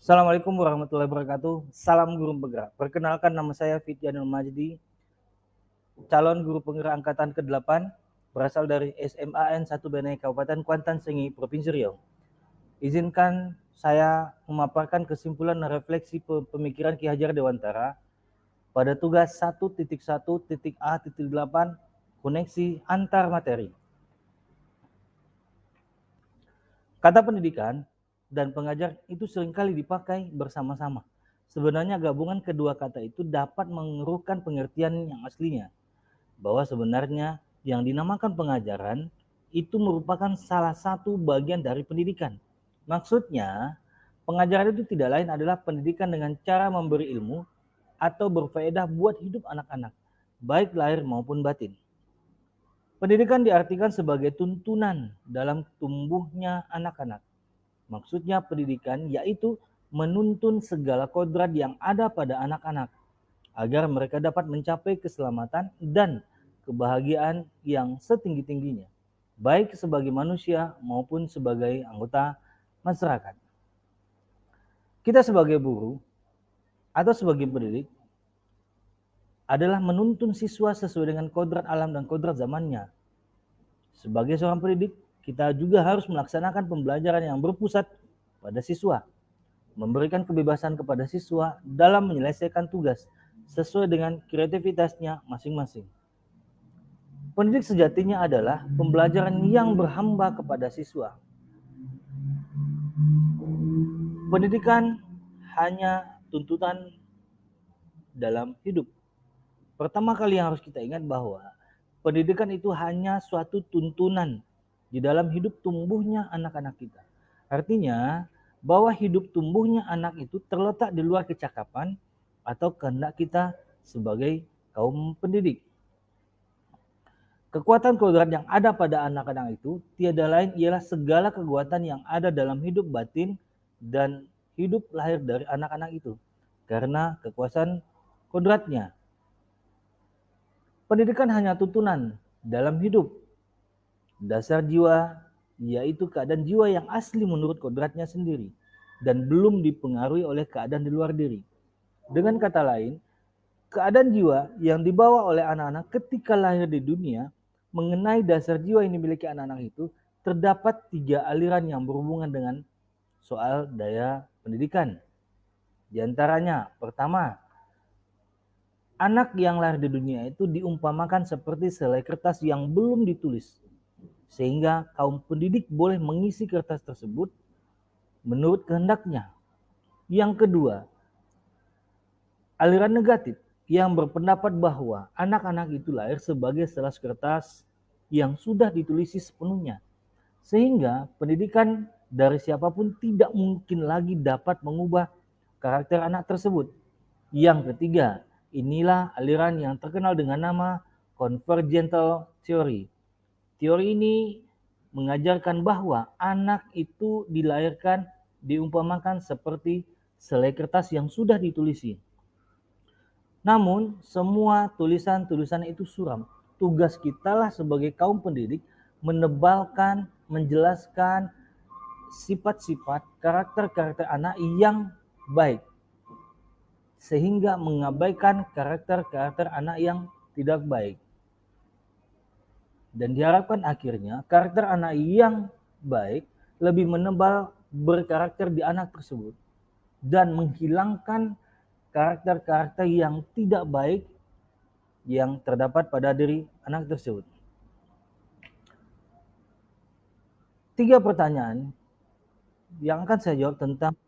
Assalamualaikum warahmatullahi wabarakatuh. Salam guru penggerak. Perkenalkan, nama saya Fityanul Majdi, calon guru penggerak angkatan ke-8, berasal dari SMAN 1 Benai Kabupaten Kuantan Sengi, Provinsi Riau. Izinkan saya memaparkan kesimpulan dan refleksi pemikiran Ki Hajar Dewantara pada tugas 1.1.A.8 koneksi antar materi. Kata pendidikan dan pengajar itu seringkali dipakai bersama-sama. Sebenarnya gabungan kedua kata itu dapat mengeruhkan pengertian yang aslinya, bahwa sebenarnya yang dinamakan pengajaran itu merupakan salah satu bagian dari pendidikan. Maksudnya, pengajaran itu tidak lain adalah pendidikan dengan cara memberi ilmu atau berfaedah buat hidup anak-anak, baik lahir maupun batin. Pendidikan diartikan sebagai tuntunan dalam tumbuhnya anak-anak. Maksudnya pendidikan yaitu menuntun segala kodrat yang ada pada anak-anak agar mereka dapat mencapai keselamatan dan kebahagiaan yang setinggi-tingginya, baik sebagai manusia maupun sebagai anggota masyarakat. Kita sebagai guru atau sebagai pendidik adalah menuntun siswa sesuai dengan kodrat alam dan kodrat zamannya. Sebagai seorang pendidik, kita juga harus melaksanakan pembelajaran yang berpusat pada siswa, memberikan kebebasan kepada siswa dalam menyelesaikan tugas sesuai dengan kreativitasnya masing-masing. Pendidik sejatinya adalah pembelajaran yang berhamba kepada siswa. Pendidikan hanya tuntutan dalam hidup. Pertama kali yang harus kita ingat bahwa pendidikan itu hanya suatu tuntunan di dalam hidup tumbuhnya anak-anak kita. Artinya bahwa hidup tumbuhnya anak itu terletak di luar kecakapan atau kehendak kita sebagai kaum pendidik. Kekuatan kodrat yang ada pada anak-anak itu tiada lain ialah segala kekuatan yang ada dalam hidup batin dan hidup lahir dari anak-anak itu, karena kekuasaan kodratnya. Pendidikan hanya tuntunan dalam hidup. Dasar jiwa yaitu keadaan jiwa yang asli menurut kodratnya sendiri dan belum dipengaruhi oleh keadaan di luar diri. Dengan kata lain, keadaan jiwa yang dibawa oleh anak-anak ketika lahir di dunia mengenai dasar jiwa yang dimiliki anak-anak itu terdapat 3 aliran yang berhubungan dengan soal daya pendidikan. Di antaranya, pertama, anak yang lahir di dunia itu diumpamakan seperti selai kertas yang belum ditulis, sehingga kaum pendidik boleh mengisi kertas tersebut menurut kehendaknya. Yang kedua, aliran negatif yang berpendapat bahwa anak-anak itu lahir sebagai selai kertas yang sudah ditulisi sepenuhnya, sehingga pendidikan dari siapapun tidak mungkin lagi dapat mengubah karakter anak tersebut. Yang ketiga, inilah aliran yang terkenal dengan nama Convergential Theory. Teori ini mengajarkan bahwa anak itu dilahirkan diumpamakan seperti selai kertas yang sudah ditulisi. Namun, semua tulisan-tulisan itu suram. Tugas kita lah sebagai kaum pendidik menebalkan, menjelaskan sifat-sifat karakter-karakter anak yang baik, sehingga mengabaikan karakter-karakter anak yang tidak baik. Dan diharapkan akhirnya karakter anak yang baik lebih menebal berkarakter di anak tersebut dan menghilangkan karakter-karakter yang tidak baik yang terdapat pada diri anak tersebut. 3 pertanyaan yang akan saya jawab tentang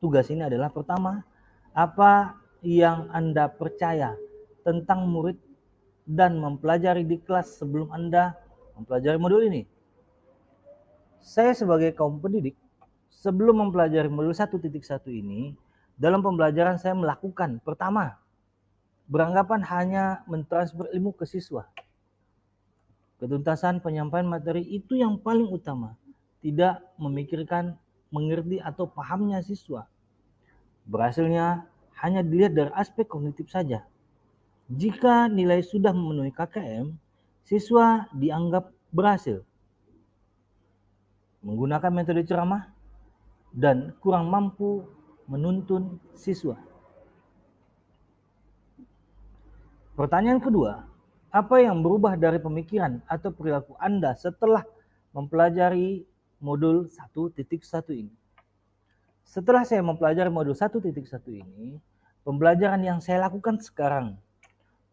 tugas ini adalah, pertama, apa yang Anda percaya tentang murid dan mempelajari di kelas sebelum Anda mempelajari modul ini? Saya sebagai kaum pendidik, sebelum mempelajari modul 1.1 ini, dalam pembelajaran saya melakukan, pertama, beranggapan hanya mentransfer ilmu ke siswa. Ketuntasan penyampaian materi itu yang paling utama, tidak memikirkan mengerti atau pahamnya siswa. Berhasilnya hanya dilihat dari aspek kognitif saja. Jika nilai sudah memenuhi KKM, siswa dianggap berhasil. Menggunakan metode ceramah dan kurang mampu menuntun siswa. Pertanyaan kedua, apa yang berubah dari pemikiran atau perilaku Anda setelah mempelajari modul 1.1 ini? Setelah saya mempelajari modul 1.1 ini, pembelajaran yang saya lakukan sekarang,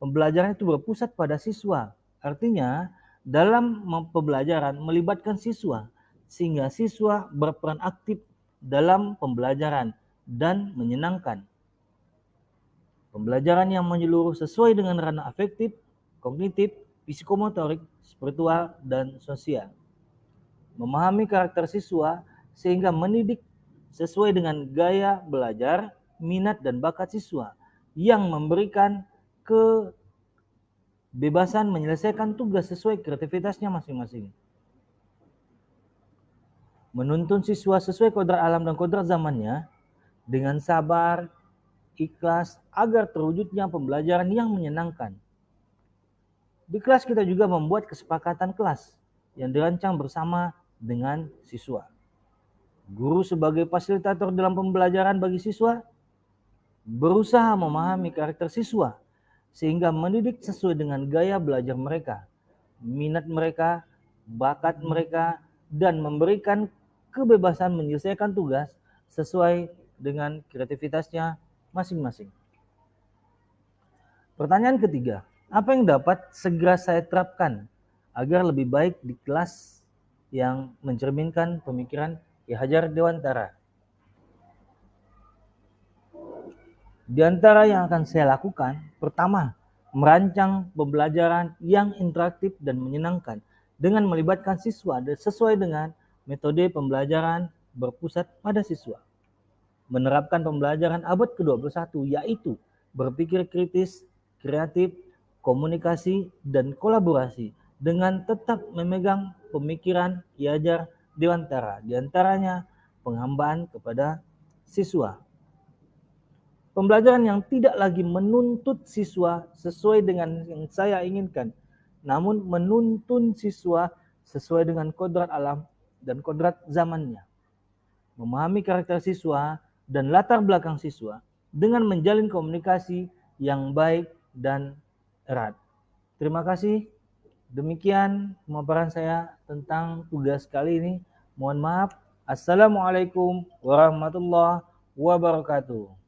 pembelajaran itu berpusat pada siswa. Artinya, dalam pembelajaran melibatkan siswa, sehingga siswa berperan aktif dalam pembelajaran dan menyenangkan. Pembelajaran yang menyeluruh sesuai dengan ranah afektif, kognitif, psikomotorik, spiritual, dan sosial. Memahami karakter siswa sehingga mendidik sesuai dengan gaya belajar, minat, dan bakat siswa yang memberikan kebebasan menyelesaikan tugas sesuai kreativitasnya masing-masing. Menuntun siswa sesuai kodrat alam dan kodrat zamannya dengan sabar, ikhlas agar terwujudnya pembelajaran yang menyenangkan. Di kelas kita juga membuat kesepakatan kelas yang dirancang bersama dengan siswa. Guru sebagai fasilitator dalam pembelajaran bagi siswa berusaha memahami karakter siswa sehingga mendidik sesuai dengan gaya belajar mereka, minat mereka, bakat mereka, dan memberikan kebebasan menyelesaikan tugas sesuai dengan kreativitasnya masing-masing. Pertanyaan ketiga, apa yang dapat segera saya terapkan agar lebih baik di kelas yang mencerminkan pemikiran Ki Hajar Dewantara? Di antara yang akan saya lakukan, pertama, merancang pembelajaran yang interaktif dan menyenangkan dengan melibatkan siswa sesuai dengan metode pembelajaran berpusat pada siswa. Menerapkan pembelajaran abad ke-21 yaitu berpikir kritis, kreatif, komunikasi, dan kolaborasi dengan tetap memegang pemikiran Ki Hajar Dewantara, diantaranya penghambaan kepada siswa. Pembelajaran yang tidak lagi menuntut siswa sesuai dengan yang saya inginkan, namun menuntun siswa sesuai dengan kodrat alam dan kodrat zamannya. Memahami karakter siswa dan latar belakang siswa dengan menjalin komunikasi yang baik dan erat. Terima kasih. Demikian pemaparan saya tentang tugas kali ini. Mohon maaf. Assalamualaikum warahmatullahi wabarakatuh.